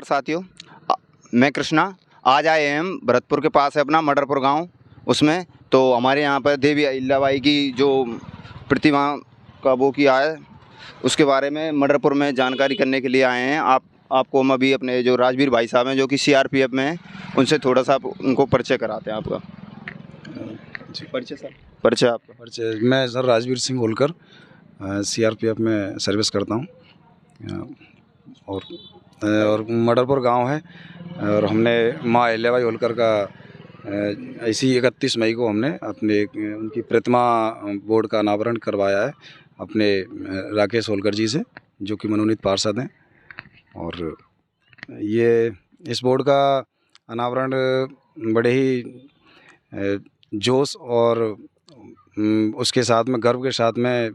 साथियों, मैं कृष्णा। आज आए हैं हम भरतपुर के पास है अपना मडरपुर गांव, उसमें तो हमारे यहाँ पर देवी अहिल्याबाई की जो प्रतिमा का वो किया है उसके बारे में मडरपुर में जानकारी करने के लिए आए हैं। आपको हम अभी अपने जो राजवीर भाई साहब हैं जो कि सीआरपीएफ में हैं, उनसे थोड़ा सा उनको परिचय कराते हैं। आपका जी परिचय सर? परिचय आपका? परिचय, मैं सर राजवीर सिंह होलकर सीआरपीएफ में सर्विस करता हूँ और मडरपुर गांव है। और हमने माँ अहिल्याबाई होलकर का ऐसी 31 मई को हमने अपने उनकी प्रतिमा बोर्ड का अनावरण करवाया है अपने राकेश होलकर जी से, जो कि मनोनीत पार्षद हैं। और ये इस बोर्ड का अनावरण बड़े ही जोश और उसके साथ में गर्व के साथ में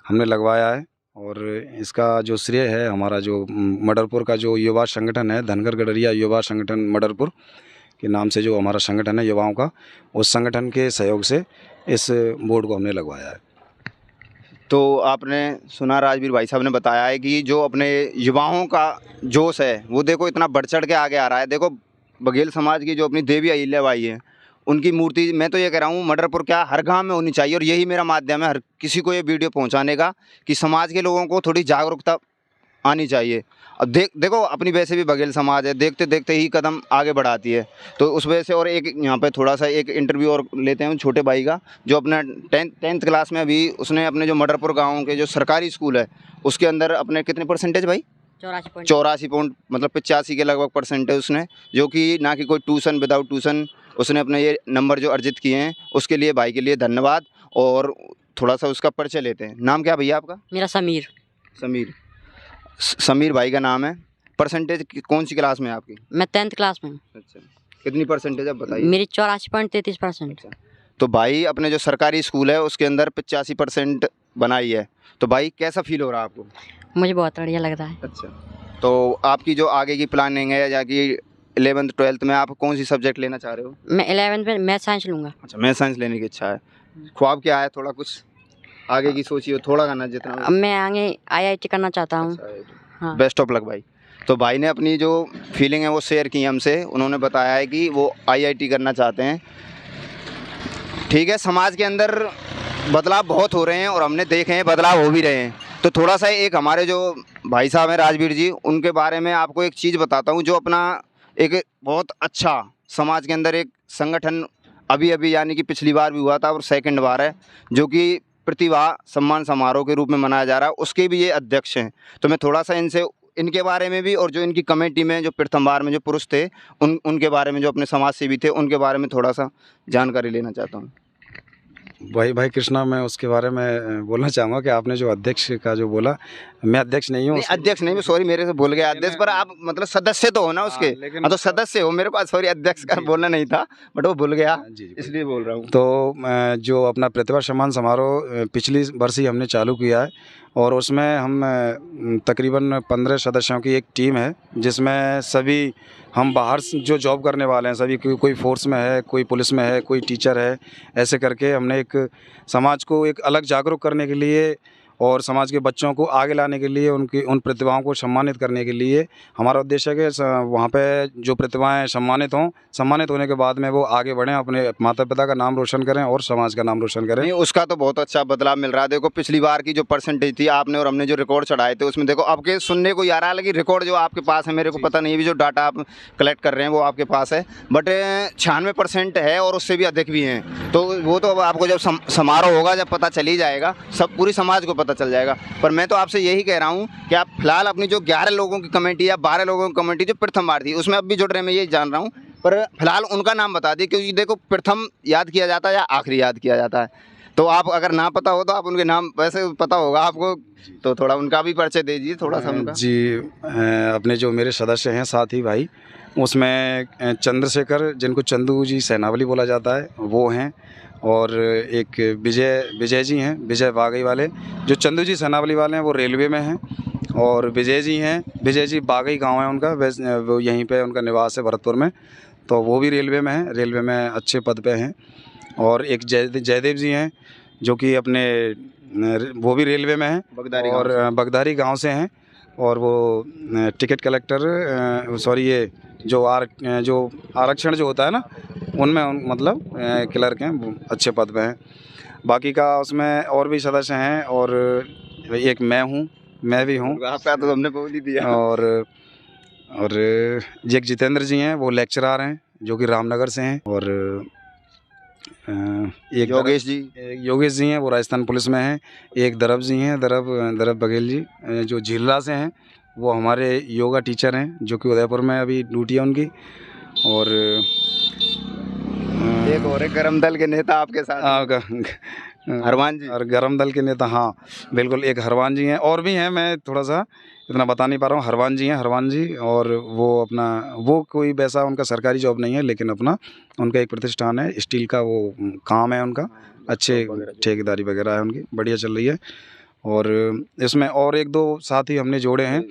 हमने लगवाया है। और इसका जो श्रेय है हमारा जो मडरपुर का जो युवा संगठन है, धनगर गडरिया युवा संगठन मडरपुर के नाम से जो हमारा संगठन है युवाओं का, उस संगठन के सहयोग से इस बोर्ड को हमने लगवाया है। तो आपने सुना, राजवीर भाई साहब ने बताया है कि जो अपने युवाओं का जोश है वो देखो इतना बढ़ चढ़ के आगे आ रहा है। देखो बघेल समाज की जो अपनी देवी अहिल्याबाई है उनकी मूर्ति, मैं तो ये कह रहा हूँ मडरपुर क्या हर गांव में होनी चाहिए। और यही मेरा माध्यम है हर किसी को ये वीडियो पहुंचाने का कि समाज के लोगों को थोड़ी जागरूकता आनी चाहिए। अब देखो अपनी वैसे भी बघेल समाज है, देखते देखते ही कदम आगे बढ़ाती है। तो उस वजह से और एक यहाँ पे थोड़ा सा एक इंटरव्यू और लेते हैं छोटे भाई का, जो अपना टेंथ क्लास में अभी उसने अपने जो मडरपुर गाँव के जो सरकारी स्कूल है उसके अंदर अपने कितने परसेंटेज भाई? 84 पॉइंट, मतलब 85 के लगभग परसेंटेज उसने, जो कि ना कि कोई ट्यूशन विदाउट ट्यूशन उसने अपने ये नंबर जो अर्जित किए हैं उसके लिए भाई के लिए धन्यवाद। और थोड़ा सा उसका परिचय लेते हैं। नाम क्या भैया आपका? मेरा समीर। समीर भाई का नाम है। परसेंटेज कौन सी क्लास में है आपकी? मैं 10th क्लास में हूँ। अच्छा, कितनी परसेंटेज आप बताइए? मेरी 84.33%। तो भाई अपने जो सरकारी स्कूल है उसके अंदर 85% बनाई है। तो भाई कैसा फील हो रहा है आपको? मुझे बहुत बढ़िया लग रहा है। अच्छा, तो आपकी जो आगे की प्लानिंग है या कि 11th 12th में आप कौन सी सब्जेक्ट लेना चाह रहे हो? मैं 11th में मैथ साइंस लूँगा। अच्छा, मैथ साइंस लेने की इच्छा है। ख्वाब क्या है? थोड़ा कुछ आगे की सोचिए, थोड़ा करना जितना। अब मैं आगे IIT करना चाहता हूँ। हाँ। बेस्ट ऑफ लक भाई। तो भाई ने अपनी जो फीलिंग है वो शेयर की हमसे। उन्होंने बताया है कि वो IIT करना चाहते हैं। ठीक है, समाज के अंदर बदलाव बहुत हो रहे हैं और हमने देखे हैं बदलाव हो भी रहे हैं। तो थोड़ा सा एक हमारे जो भाई साहब हैं राजवीर जी, उनके बारे में आपको एक चीज़ बताता हूँ। जो अपना एक बहुत अच्छा समाज के अंदर एक संगठन अभी यानी कि पिछली बार भी हुआ था और सेकंड बार है, जो कि प्रतिभा सम्मान समारोह के रूप में मनाया जा रहा है, उसके भी ये अध्यक्ष हैं। तो मैं थोड़ा सा इनके बारे में भी और जो इनकी कमेटी में जो प्रथम बार में जो पुरुष थे उनके बारे में, जो अपने समाज सेवी थे, उनके बारे में थोड़ा सा जानकारी लेना चाहता हूँ। भाई कृष्णा, मैं उसके बारे में बोलना चाहूँगा कि आपने जो अध्यक्ष का जो बोला, मैं अध्यक्ष नहीं हूँ। अध्यक्ष नहीं, सॉरी मेरे से भूल गया। अध्यक्ष पर आप मतलब सदस्य तो हो ना उसके? लेकिन तो सदस्य हो। मेरे पास सॉरी अध्यक्ष का बोलना नहीं था, बट वो भूल गया, इसलिए बोल रहा हूँ। तो जो अपना प्रतिभा सम्मान समारोह पिछली वर्ष ही हमने चालू किया है और उसमें हम तकरीबन 15 सदस्यों की एक टीम है, जिसमें सभी हम बाहर जो जॉब करने वाले हैं सभी, कोई फोर्स में है, कोई पुलिस में है, कोई टीचर है। ऐसे करके हमने एक समाज को एक अलग जागरूक करने के लिए और समाज के बच्चों को आगे लाने के लिए, उन प्रतिभाओं को सम्मानित करने के लिए हमारा उद्देश्य है कि वहाँ पे जो प्रतिभाएं सम्मानित हों, सम्मानित होने के बाद में वो आगे बढ़ें, अपने माता पिता का नाम रोशन करें और समाज का नाम रोशन करें। नहीं, उसका तो बहुत अच्छा बदलाव मिल रहा है। देखो पिछली बार की जो परसेंटेज थी आपने और हमने जो रिकॉर्ड चढ़ाए थे उसमें देखो आपके सुनने को आ रहा है, लेकिन रिकॉर्ड जो आपके पास है मेरे को पता नहीं है, जो डाटा आप कलेक्ट कर रहे हैं वो आपके पास है, बट 96% है और उससे भी अधिक भी हैं। तो वो तो अब आपको जब समारोह होगा जब पता चल ही जाएगा, सब पूरी समाज को पता चल जाएगा। पर मैं तो आपसे यही कह रहा हूँ कि आप फिलहाल अपनी जो 11 लोगों की कमेटी या 12 लोगों की कमेटी जो प्रथम बार थी उसमें अब भी जुड़ रहे हैं, मैं यही जान रहा हूँ, पर फिलहाल उनका नाम बता दिए, क्योंकि देखो प्रथम याद किया जाता है या आखिरी याद किया जाता है। तो आप अगर ना पता हो तो आप उनके नाम वैसे पता होगा आपको, तो थोड़ा उनका भी परिचय दे दीजिए थोड़ा सा उनका। जी, अपने जो मेरे सदस्य हैं साथी भाई, उसमें चंद्रशेखर, जिनको चंदू जी सेनावली बोला जाता है, वो हैं। और एक विजय जी हैं, विजय बागई वाले। जो चंदू जी सेनावली वाले हैं वो रेलवे में हैं और विजय जी हैं, विजय जी बागई गांव है उनका, वो यहीं पे उनका निवास है भरतपुर में, तो वो भी रेलवे में हैं, रेलवे में अच्छे पद पे हैं। और एक जयदेव जी हैं जो कि अपने वो भी रेलवे में हैं और बगदारी गांव से हैं। और वो टिकट कलेक्टर सॉरी ये जो आरक्षण जो होता है ना, उनमें मतलब क्लर्क हैं, वो अच्छे पद पे हैं। बाकी का उसमें और भी सदस्य हैं और एक मैं भी हूँ। आपका तो हमने बोल ही दिया। और एक जितेंद्र जी हैं, वो लेक्चरर हैं जो कि रामनगर से हैं। और एक योगेश जी हैं, वो राजस्थान पुलिस में हैं। एक दरब जी हैं, दरब बघेल जी, जो झीलरा से हैं, वो हमारे योगा टीचर हैं जो कि उदयपुर में अभी ड्यूटी है उनकी। और एक और एक गरम दल के नेता आपके साथ, हरवान जी। और गरम दल के नेता, हाँ बिल्कुल, एक हरवान जी हैं, और भी हैं, मैं थोड़ा सा इतना बता नहीं पा रहा हूँ। हरवान जी हैं, हरवान जी, और वो कोई वैसा उनका सरकारी जॉब नहीं है, लेकिन अपना उनका एक प्रतिष्ठान है, स्टील का वो काम है उनका, अच्छे ठेकेदारी वगैरह है उनकी, बढ़िया चल रही है। और इसमें और एक दो साथी हमने जोड़े हैं,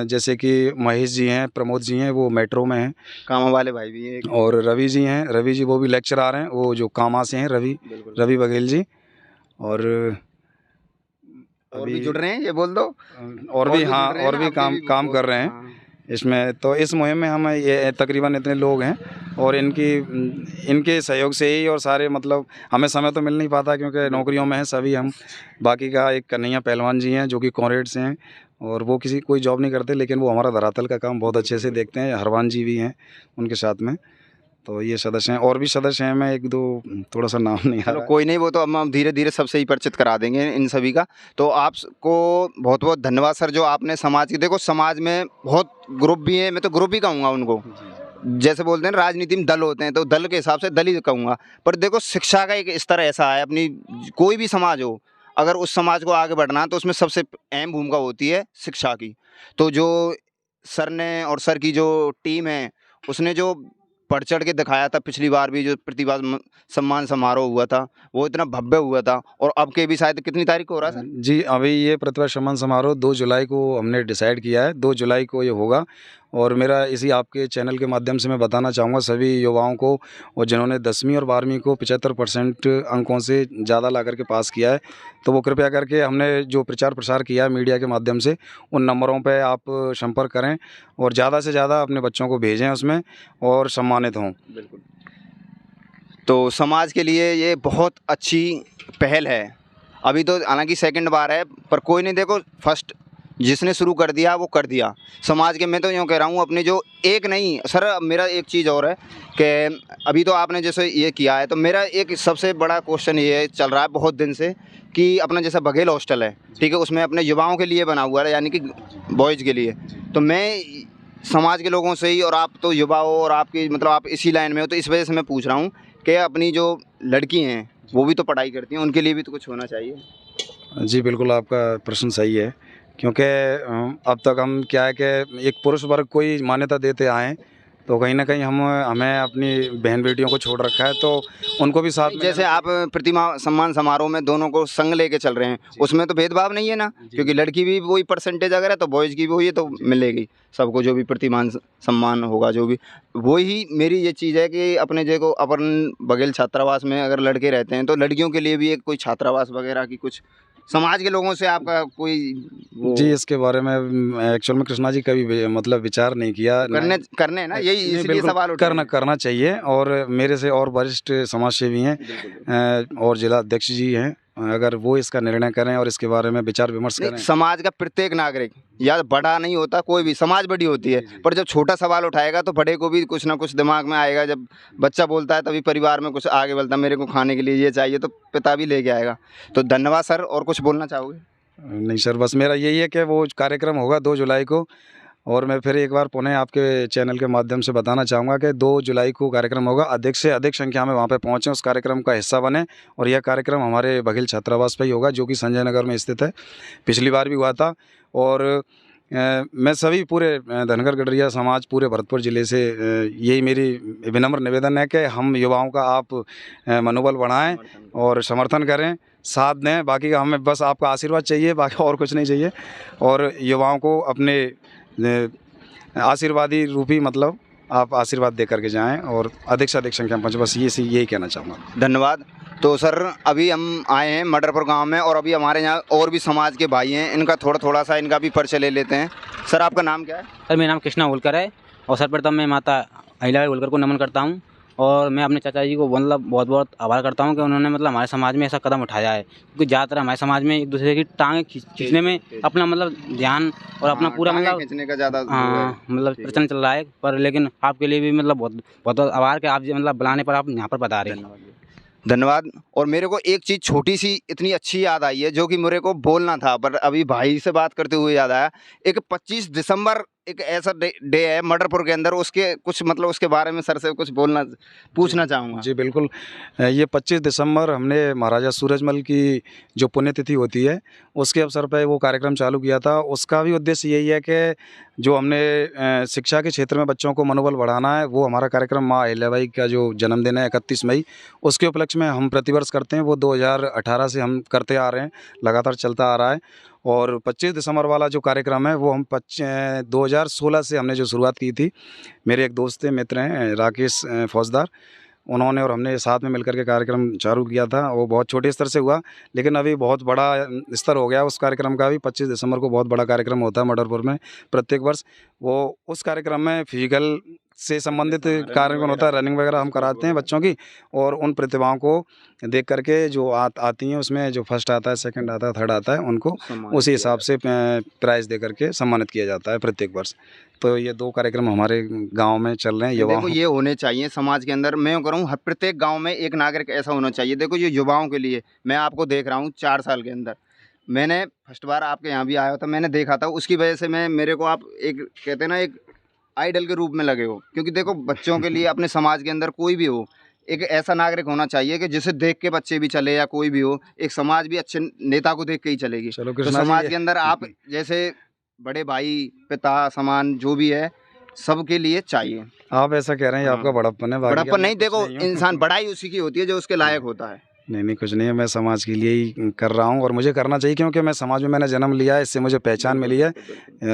जैसे कि महेश जी हैं, प्रमोद जी हैं, वो मेट्रो में हैं, कामा वाले भाई भी हैं। और रवि जी हैं, रवि जी वो भी लेक्चरर हैं, वो जो कामा से हैं, रवि बघेल जी। और भी जुड़ रहे हैं, ये बोल दो। और भी हाँ, और भी काम कर रहे हैं इसमें। तो इस मुहिम में हम ये तकरीबन इतने लोग हैं, और इनके सहयोग से ही, और सारे मतलब हमें समय तो मिल नहीं पाता क्योंकि नौकरियों में हैं सभी हम। बाकी का एक कन्हैया पहलवान जी हैं जो कि कॉनरेड से हैं, और वो कोई जॉब नहीं करते, लेकिन वो हमारा धरातल का काम बहुत अच्छे से देखते हैं। हरवान जी भी हैं उनके साथ में। तो ये सदस्य हैं, और भी सदस्य हैं, मैं एक दो थोड़ा सा नाम नहीं आ रहा। कोई नहीं, वो तो हम धीरे धीरे सबसे ही परिचित करा देंगे इन सभी का। तो आपको बहुत बहुत धन्यवाद सर, जो आपने समाज की, देखो समाज में बहुत ग्रुप भी है, मैं तो ग्रुप ही कहूँगा उनको, जैसे बोलते हैं राजनीति में दल होते हैं, तो दल के हिसाब से दल ही कहूँगा। पर देखो शिक्षा का एक स्तर ऐसा है, अपनी कोई भी समाज हो, अगर उस समाज को आगे बढ़ना है तो उसमें सबसे अहम भूमिका होती है शिक्षा की। तो जो सर ने और सर की जो टीम है, उसने जो बढ़ चढ़ के दिखाया था, पिछली बार भी जो प्रतिभा सम्मान समारोह हुआ था वो इतना भव्य हुआ था, और अब के भी शायद कितनी तारीख को हो रहा है सर? जी, अभी ये प्रतिभा सम्मान समारोह 2 जुलाई को हमने डिसाइड किया है, 2 जुलाई को ये होगा। और मेरा इसी आपके चैनल के माध्यम से मैं बताना चाहूँगा सभी युवाओं को, और जिन्होंने 10वीं और 12वीं को 75% अंकों से ज़्यादा ला करके पास किया है, तो वो कृपया करके हमने जो प्रचार प्रसार किया है मीडिया के माध्यम से, उन नंबरों पे आप संपर्क करें और ज़्यादा से ज़्यादा अपने बच्चों को भेजें उसमें, और सम्मानित हों। बिल्कुल। तो समाज के लिए ये बहुत अच्छी पहल है। अभी तो हालांकि सेकंड बार है, पर कोई नहीं, देखो फर्स्ट जिसने शुरू कर दिया वो कर दिया। समाज के, मैं तो यूँ कह रहा हूँ, अपने जो एक नहीं सर, मेरा एक चीज़ और है कि अभी तो आपने जैसे ये किया है, तो मेरा एक सबसे बड़ा क्वेश्चन ये चल रहा है बहुत दिन से कि अपना जैसा बघेल हॉस्टल है, ठीक है, उसमें अपने युवाओं के लिए बना हुआ है, यानी कि बॉयज़ के लिए। तो मैं समाज के लोगों से ही, और आप तो युवा हो और आपकी मतलब आप इसी लाइन में हो, तो इस वजह से मैं पूछ रहा हूँ कि अपनी जो लड़की हैं वो भी तो पढ़ाई करती हैं, उनके लिए भी तो कुछ होना चाहिए। जी बिल्कुल, आपका प्रश्न सही है, क्योंकि अब तक हम क्या है कि एक पुरुष वर्ग को ही मान्यता देते आए हैं, तो कहीं ना कहीं हमें अपनी बहन बेटियों को छोड़ रखा है, तो उनको भी साथ में, जैसे आप प्रतिभा सम्मान समारोह में दोनों को संग लेके चल रहे हैं, उसमें तो भेदभाव नहीं है ना, क्योंकि लड़की भी वही परसेंटेज अगर है तो बॉयज़ की भी वही है, तो मिलेगी सबको, जो भी प्रतिमान सम्मान होगा, जो भी। वही मेरी ये चीज़ है कि अपने जगह अपन बघेल छात्रावास में अगर लड़के रहते हैं, तो लड़कियों के लिए भी एक कोई छात्रावास वगैरह की, कुछ समाज के लोगों से आपका कोई जी इसके बारे में एक्चुअल में कृष्णा जी कभी मतलब विचार नहीं किया। करने ना, यही इसलिए सवाल करना चाहिए, और मेरे से और वरिष्ठ समाज सेवी हैं और जिला अध्यक्ष जी हैं, अगर वो इसका निर्णय करें और इसके बारे में विचार विमर्श करें। समाज का प्रत्येक नागरिक या बड़ा नहीं होता, कोई भी समाज बड़ी होती है, पर जब छोटा सवाल उठाएगा तो बड़े को भी कुछ ना कुछ दिमाग में आएगा। जब बच्चा बोलता है तभी परिवार में कुछ आगे बढ़ता, मेरे को खाने के लिए ये चाहिए, तो पिता भी लेके आएगा। तो धन्यवाद सर, और कुछ बोलना चाहोगे? नहीं सर, बस मेरा यही है कि वो कार्यक्रम होगा 2 जुलाई को, और मैं फिर एक बार पुनः आपके चैनल के माध्यम से बताना चाहूँगा कि 2 जुलाई को कार्यक्रम होगा। अधिक से अधिक संख्या में वहाँ पे पहुँचें, उस कार्यक्रम का हिस्सा बने, और यह कार्यक्रम हमारे बघेल छात्रावास पे ही होगा, जो कि संजय नगर में स्थित है। पिछली बार भी हुआ था, और मैं सभी पूरे धनगर गडरिया समाज, पूरे भरतपुर ज़िले से यही मेरी विनम्र निवेदन है कि हम युवाओं का आप मनोबल बढ़ाएँ और समर्थन करें, साथ दें। बाकी का हमें बस आपका आशीर्वाद चाहिए, बाकी और कुछ नहीं चाहिए। और युवाओं को अपने आशीर्वादी रूपी मतलब आप आशीर्वाद दे करके जाएं, और अधिक से अधिक संख्या में पहुंचे, बस यही कहना चाहूँगा। धन्यवाद। तो सर अभी हम आए हैं मडरपुर गांव में और अभी हमारे यहाँ और भी समाज के भाई हैं, इनका थोड़ा सा इनका भी परिचय ले लेते हैं। सर आपका नाम क्या है? सर मेरा नाम कृष्णा होलकर है और सर्वप्रथम मैं माता अहिल्याबाई होलकर को नमन करता हूँ और मैं अपने चाचा जी को मतलब बहुत बहुत आभार करता हूँ कि उन्होंने मतलब हमारे समाज में ऐसा कदम उठाया है, क्योंकि ज़्यादातर हमारे समाज में एक दूसरे की टांगें खींचने में अपना मतलब ध्यान और अपना पूरा टांगे मतलब खींचने का ज़्यादा हाँ मतलब प्रचलन चल रहा है। पर लेकिन आपके लिए भी मतलब बहुत बहुत आभार कि आप मतलब बुलाने पर आप यहाँ पर बता रहे हैं। धन्यवाद। और मेरे को एक चीज़ छोटी सी इतनी अच्छी याद आई है जो कि मेरे को बोलना था, पर अभी भाई से बात करते हुए याद आया। एक 25 दिसंबर एक ऐसा डे है मडरपुर के अंदर, उसके कुछ मतलब उसके बारे में सर से कुछ पूछना चाहूँगा। जी बिल्कुल। ये 25 दिसंबर हमने महाराजा सूरजमल की जो पुण्यतिथि होती है उसके अवसर पर वो कार्यक्रम चालू किया था। उसका भी उद्देश्य यही है कि जो हमने शिक्षा के क्षेत्र में बच्चों को मनोबल बढ़ाना है, वो हमारा कार्यक्रम माँ अहिल्याबाई का जो जन्मदिन है 31 मई, उसके उपलक्ष्य में हम प्रतिवर्ष करते हैं। वो 2018 से हम करते आ रहे हैं, लगातार चलता आ रहा है। और 25 दिसंबर वाला जो कार्यक्रम है वो हम 2016 से हमने जो शुरुआत की थी। मेरे एक दोस्त थे, मित्र हैं राकेश फौजदार, उन्होंने और हमने साथ में मिलकर के कार्यक्रम चालू किया था। वो बहुत छोटे स्तर से हुआ लेकिन अभी बहुत बड़ा स्तर हो गया उस कार्यक्रम का भी। 25 दिसंबर को बहुत बड़ा कार्यक्रम होता है मडरपुर में प्रत्येक वर्ष। वो उस कार्यक्रम में फिजिकल से संबंधित कार्यक्रम होता है, रनिंग वगैरह हम कराते हैं बच्चों की, और उन प्रतिभाओं को देख करके जो आती हैं उसमें जो फर्स्ट आता है, सेकंड आता है, थर्ड आता है, उनको उसी हिसाब से प्राइज़ दे करके सम्मानित किया जाता है प्रत्येक वर्ष। तो ये 2 कार्यक्रम हमारे गांव में चल रहे हैं। देखो ये होने चाहिए समाज के अंदर। मैं करूँ हर प्रत्येक गांव में एक नागरिक ऐसा होना चाहिए। देखो ये युवाओं के लिए मैं आपको देख रहा हूँ 4 साल के अंदर, मैंने फर्स्ट बार आपके यहाँ भी आया था, मैंने देखा था, उसकी वजह से मेरे को आप एक कहते हैं ना एक आइडल के रूप में लगे हो। क्योंकि देखो बच्चों के लिए अपने समाज के अंदर कोई भी हो, एक ऐसा नागरिक होना चाहिए कि जिसे देख के बच्चे भी चले या कोई भी हो, एक समाज भी अच्छे नेता को देख के ही चलेगी। तो समाज के अंदर आप जैसे बड़े भाई, पिता समान जो भी है सबके लिए चाहिए। आप ऐसा कह रहे हैं, आपका बड़प्पन है। बड़प्पन नहीं, देखो इंसान बड़ाई उसी की होती है जो उसके लायक होता है। नहीं कुछ नहीं है, मैं समाज के लिए ही कर रहा हूँ और मुझे करना चाहिए क्योंकि मैं समाज में मैंने जन्म लिया है, इससे मुझे पहचान मिली है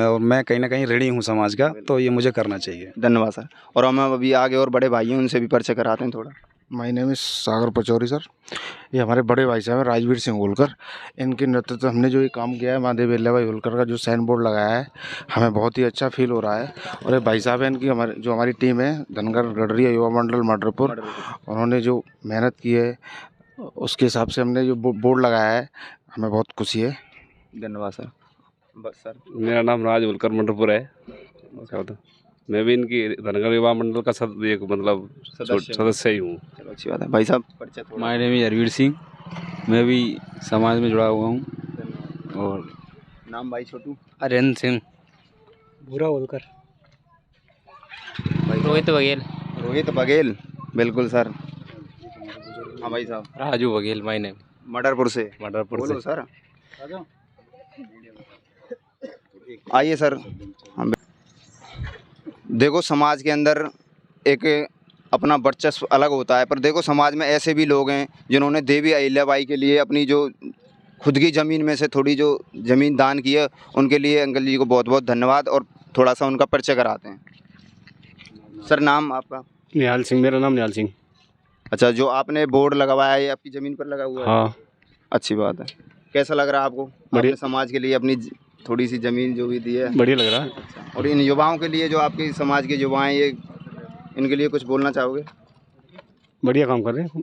और मैं कहीं ना कहीं ऋणी हूँ समाज का, तो ये मुझे करना चाहिए। धन्यवाद सर। और हम अभी आगे और बड़े भाई हैं उनसे भी परिचय कराते हैं थोड़ा। My name is Sagar Pachauri sir. ये हमारे बड़े भाई साहब हैं राजवीर सिंह होलकर। इनके नेतृत्व हमने जो ये काम किया है माँ देवी अहिल्याबाई होलकर का जो साइन बोर्ड लगाया है, हमें बहुत ही अच्छा फील हो रहा है। और ये भाई साहब हैं इनकी हमारी टीम है धनगर गडरिया युवा मंडल मडरपुर, उन्होंने जो मेहनत की है उसके हिसाब से हमने जो बोर्ड लगाया है, हमें बहुत खुशी है। धन्यवाद सर। बस सर। मेरा नाम राज होलकर मडरपुर है। मैं भी इनकी धनगर युवा मंडल का एक मतलब सदस्य ही हूँ। चलो अच्छी बात है। भाई साहब परिचय थोड़ा। My name is Harveer Singh, मैं भी समाज में जुड़ा हुआ हूँ। और नाम भाई छोटू? हरेंद्र सिंह। भूरा होलकर। रोहित बघेल। रोहित बघेल, बिल्कुल सर। हाँ भाई साहब। Raju Baghel my name. मडरपुर से। मडरपुर से सर। आइए सर। हम देखो समाज के अंदर एक अपना वर्चस्व अलग होता है, पर देखो समाज में ऐसे भी लोग हैं जिन्होंने देवी अहिल्याबाई के लिए अपनी जो खुद की ज़मीन में से थोड़ी जो ज़मीन दान की है, उनके लिए अंकल जी को बहुत बहुत धन्यवाद। और थोड़ा सा उनका परिचय कराते हैं। सर नाम आपका? निहाल सिंह। मेरा नाम निहाल सिंह। अच्छा, जो आपने बोर्ड लगवाया है आपकी ज़मीन पर लगा हुआ है? हाँ। अच्छी बात है। कैसा लग रहा है आपको? बढ़िया। समाज के लिए अपनी थोड़ी सी ज़मीन जो भी दी है, बढ़िया लग रहा है। और इन युवाओं के लिए जो आपके समाज के युवा हैं, ये इनके लिए कुछ बोलना चाहोगे? बढ़िया काम कर रहे हैं।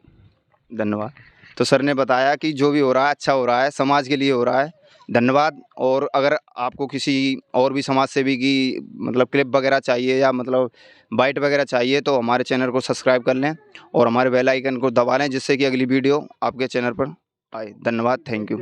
धन्यवाद। तो सर ने बताया कि जो भी हो रहा है अच्छा हो रहा है, समाज के लिए हो रहा है। धन्यवाद। और अगर आपको किसी और भी समाज सेवी की मतलब क्लिप वगैरह चाहिए या मतलब बाइट वगैरह चाहिए तो हमारे चैनल को सब्सक्राइब कर लें और हमारे बेल आइकन को दबा लें, जिससे कि अगली वीडियो आपके चैनल पर आए। धन्यवाद। Thank you.